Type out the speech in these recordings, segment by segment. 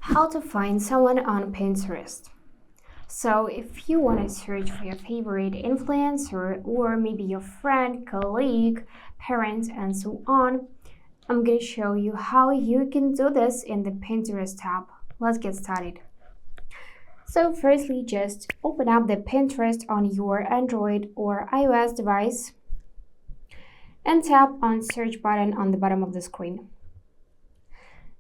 How to find someone on Pinterest. So, if you want to search for your favorite influencer or maybe your friend, colleague, parent, and so on, I'm going to show you how you can do this in the Pinterest tab. Let's get started. So, firstly, just open up the Pinterest on your Android or iOS device and tap on search button on the bottom of the screen.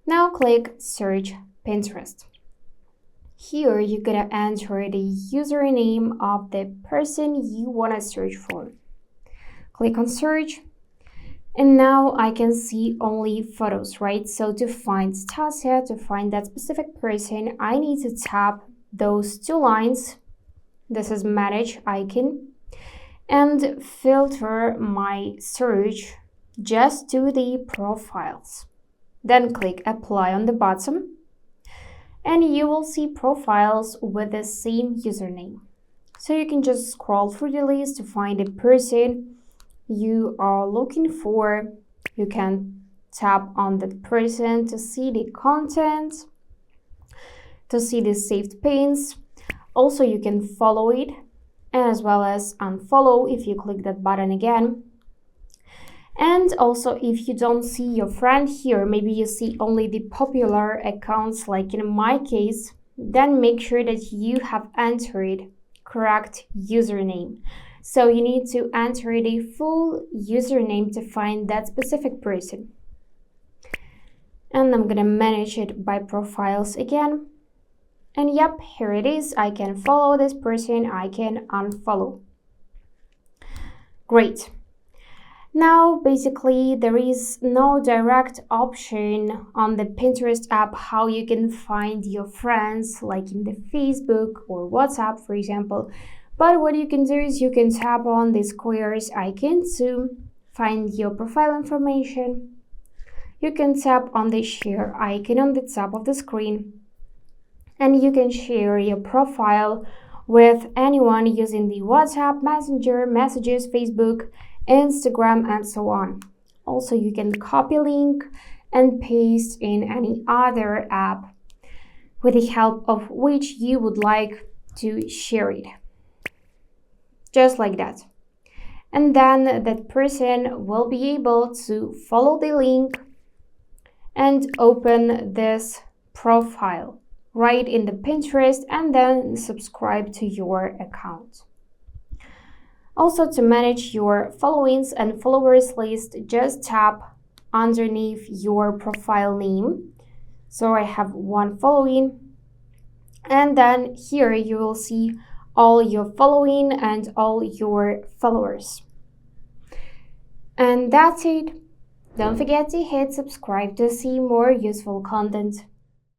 Now click search Pinterest. Here you're gonna enter the username of the person you wanna search for. Click on search, and now I can see only photos, right? So to find Stasia, to find that specific person, I need to tap those two lines. This is manage icon, and filter my search just to the profiles. Then click apply on the bottom, and you will see profiles with the same username. So you can just scroll through the list to find the person you are looking for. You can tap on that person to see the content, to see the saved pins. Also, you can follow it, and as well as unfollow if you click that button again. And also, if you don't see your friend here, maybe you see only the popular accounts, like in my case, then make sure that you have entered correct username. So you need to enter the full username to find that specific person. And I'm gonna manage it by profiles again. And yep, here it is. I can follow this person, I can unfollow. Great. Now, basically, there is no direct option on the Pinterest app how you can find your friends, like in the Facebook or WhatsApp, for example. But what you can do is you can tap on the squares icon to find your profile information. You can tap on the share icon on the top of the screen, and you can share your profile with anyone using the WhatsApp, Messenger, Messages, Facebook, Instagram, and so on. Also, you can copy link and paste in any other app with the help of which you would like to share it. Just like that. And then that person will be able to follow the link and open this profile right in the Pinterest and then subscribe to your account. Also, to manage your followings and followers list, just tap underneath your profile name. So I have one following, and then here you will see all your following and all your followers. And that's it. Don't forget to hit subscribe to see more useful content.